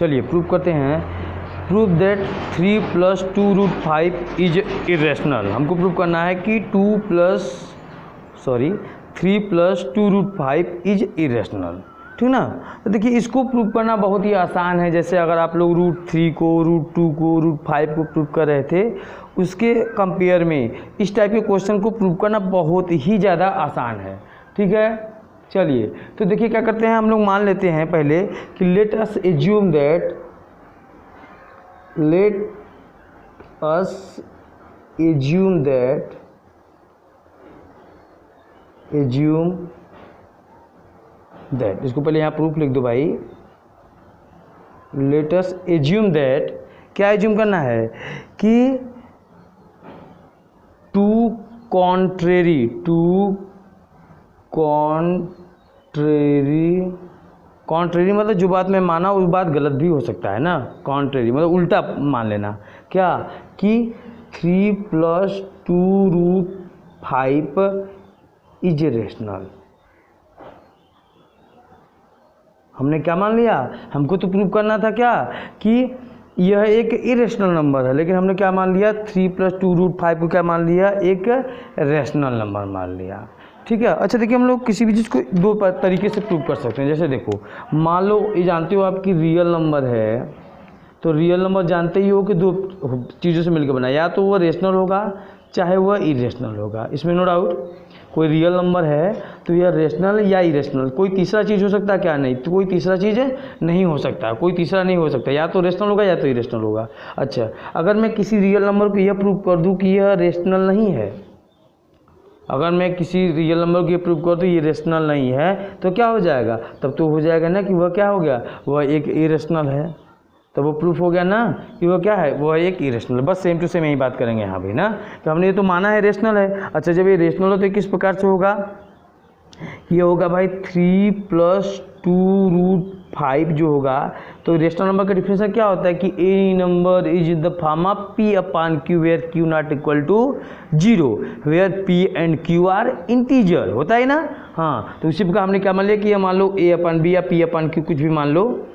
चलिए प्रूव करते हैं। Prove that 3 + 2√5 is irrational. हमको प्रूव करना है कि 3 + 2√5 इज इरेशनल, ठीक ना। तो देखिए इसको प्रूव करना बहुत ही आसान है। जैसे अगर आप लोग √3 को, √2 को, √5 को प्रूव कर रहे थे, उसके कंपेयर में इस टाइप के क्वेश्चन को प्रूव करना बहुत ही ज़्यादा आसान है, ठीक है। चलिए तो देखिए क्या करते हैं, हम लोग मान लेते हैं पहले कि लेट अस एज्यूम दैट इसको पहले यहाँ प्रूफ लिख दो भाई। लेट अस एज्यूम दैट, क्या एज्यूम करना है कि टू कॉन्ट्रेरी मतलब जो बात मैं माना उस बात गलत भी हो सकता है ना। कॉन्ट्रेरी मतलब उल्टा मान लेना, क्या कि 3 + 2√5 इज रेशनल। हमने क्या मान लिया, हमको तो प्रूव करना था क्या कि यह एक इरेशनल नंबर है, लेकिन हमने क्या मान लिया, 3 + 2√5 को क्या मान लिया, एक रेशनल नंबर मान लिया, ठीक है। अच्छा देखिए हम लोग किसी भी चीज़ को दो तरीके से प्रूव कर सकते हैं। जैसे देखो मान लो ये जानते हो आपकी रियल नंबर है, तो रियल नंबर जानते ही हो कि दो चीज़ों से मिलकर बना, या तो वह रेशनल होगा चाहे वह इरेशनल होगा, इसमें नो डाउट। कोई रियल नंबर है तो यह रेशनल या इरेशनल, कोई तीसरा चीज़ हो सकता है क्या, नहीं, तो कोई तीसरा चीज़ नहीं हो सकता, कोई तीसरा नहीं हो सकता, या तो रेशनल होगा या तो इरेशनल होगा। अच्छा अगर मैं किसी रियल नंबर को यह प्रूव कर दूं कि यह रेशनल नहीं है, अगर मैं किसी रियल नंबर को ये प्रूव कर दूं ये रेशनल नहीं है, तो क्या हो जाएगा, तब तो हो जाएगा ना कि वह क्या हो गया, वह एक इरेशनल है। तो वो प्रूफ हो गया ना कि वो क्या है, वो है एक इरेशनल। बस सेम टू सेम यही बात करेंगे यहाँ भी ना, तो हमने ये तो माना है रेशनल है। अच्छा जब ये रेशनल हो तो किस प्रकार से होगा, ये होगा भाई 3 + 2√5 जो होगा, तो रेशनल नंबर का डिफिनेशन क्या होता है कि any number is in the form of P/Q where Q ≠ = 0 where P and Q are integer, होता है ना। हाँ तो उसी प्रकार हमने क्या मान लिया कि ये मान लो A/B या P/Q कुछ भी मान लो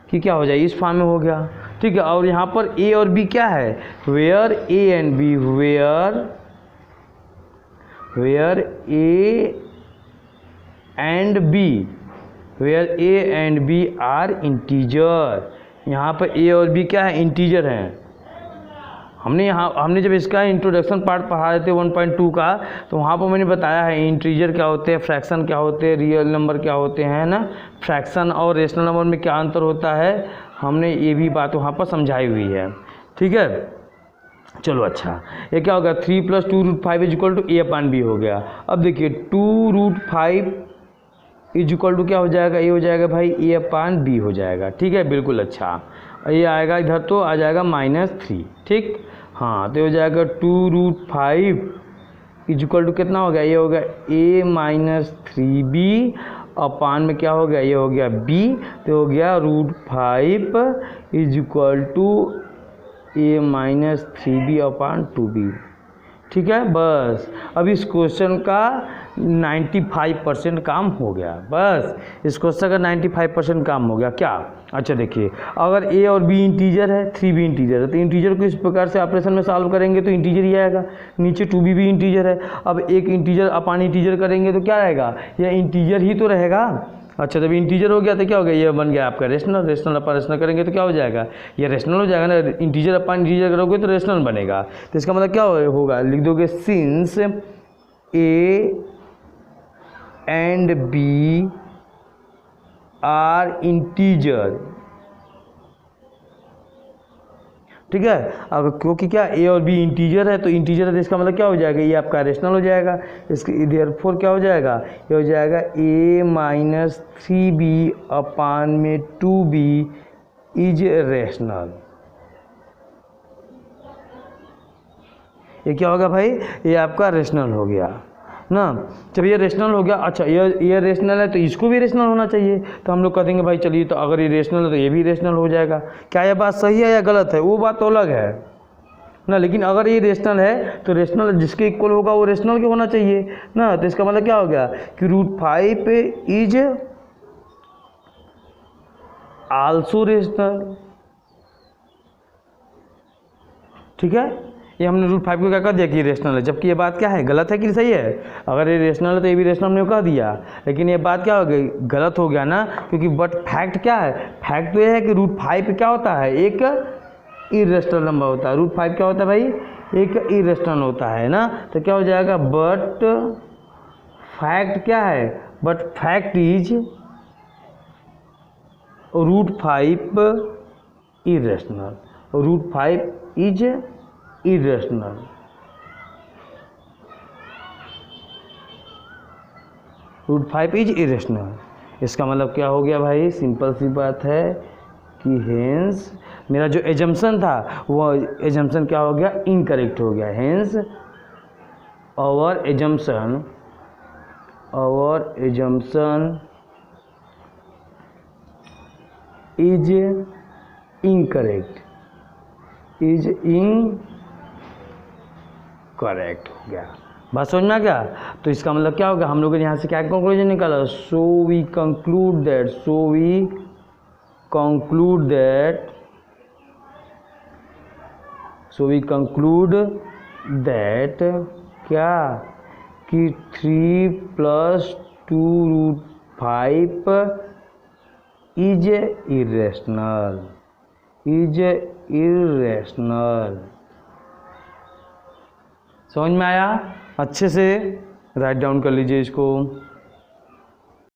कि क्या हो जाए, इस फॉर्म में हो गया, ठीक है। और यहाँ पर A और B क्या है, where A and B, where A and B are integer. यहाँ पर A और B क्या है, इंटीजर हैं। हमने जब इसका इंट्रोडक्शन पार्ट पढ़ा रहे थे 1.2 का, तो वहाँ पर मैंने बताया है इंटीजर क्या होते हैं, फ्रैक्शन क्या होते हैं, रियल नंबर क्या होते हैं ना। फ्रैक्शन और रेशनल नंबर में क्या अंतर होता है, हमने ये भी बात वहाँ पर समझाई हुई है, ठीक है। चलो अच्छा ये क्या होगा, 3 + 2√5 = A/B हो गया। अब देखिए 2√5 = क्या हो जाएगा, ये हो जाएगा भाई A/B हो जाएगा, ठीक है बिल्कुल। अच्छा ये आएगा इधर तो आ जाएगा -3, ठीक। हाँ तो हो जाएगा 2√5 = कितना हो गया, ये हो गया A - 3B अपान में क्या हो गया, ये हो गया B, तो हो गया √5 = A - 3B/2B, ठीक है। बस अब इस क्वेश्चन का 95% काम हो गया, बस इस क्वेश्चन का 95% काम हो गया। क्या, अच्छा देखिए अगर A और B इंटीजर है, 3 भी इंटीजर है, तो इंटीजर को इस प्रकार से ऑपरेशन में सॉल्व करेंगे तो इंटीजर ही आएगा। नीचे 2B भी इंटीजर है, अब एक इंटीजर अपान इंटीजर करेंगे तो क्या रहेगा, यह इंटीजर ही तो रहेगा। अच्छा जब इंटीजर हो गया तो क्या हो गया, ये बन गया आपका रेशनल। रेशनल अपान रेशनल करेंगे तो क्या हो जाएगा, ये रेशनल हो जाएगा ना। इंटीजर अपान इंटीजर करोगे तो रेशनल बनेगा। तो इसका मतलब क्या होगा, लिख दोगे since A and B are integer, ठीक है। अब क्योंकि क्या A और B इंटीजर है, तो इंटीजर है तो इसका मतलब क्या हो जाएगा, ये आपका रेशनल हो जाएगा। इसके देयरफॉर क्या हो जाएगा, ये हो जाएगा A - 3B अपान में 2B इज रेशनल। ये क्या होगा भाई, ये आपका रेशनल हो गया ना। जब ये रेशनल हो गया, अच्छा ये रेशनल है तो इसको भी रेशनल होना चाहिए, तो हम लोग कह देंगे भाई चलिए तो अगर ये रेशनल है तो ये भी रेशनल हो जाएगा। क्या ये बात सही है या गलत है, वो बात तो अलग है ना। लेकिन अगर ये रेशनल है तो रेशनल जिसके इक्वल होगा वो रेशनल के होना चाहिए ना। तो इसका मतलब क्या हो गया कि √5 इज आल्सो रेशनल। ठीक है, ये हमने रूट 5 को क्या कह दिया कि रेशनल है, जबकि ये बात क्या है, गलत है कि सही है। अगर ये रेशनल है तो ये भी रेशनल हमने कह दिया, लेकिन ये बात क्या हो गई, गलत हो गया ना, क्योंकि बट फैक्ट क्या है, फैक्ट तो ये है कि रूट 5 क्या होता है, एक इरेशनल नंबर होता है। रूट 5 क्या होता है भाई, एक इरेशनल होता है ना। तो क्या हो जाएगा, बट फैक्ट क्या है, but fact is root 5 irrational, root 5 is irrational. Root 5 is irrational. इसका मतलब क्या हो गया भाई, सिंपल सी बात है कि हेंस मेरा जो एजम्पशन था वो एजम्पशन क्या हो गया, इनकरेक्ट हो गया। Hence our assumption is incorrect, is incorrect हो गया। बात समझ में आ गया। तो इसका मतलब क्या होगा, हम लोग ने यहाँ से क्या कंक्लूजन निकाला, सो वी कंक्लूड दैट क्या कि 3 + 2√5 इज इरेशनल। समझ में आया, अच्छे से राइट डाउन कर लीजिए इसको।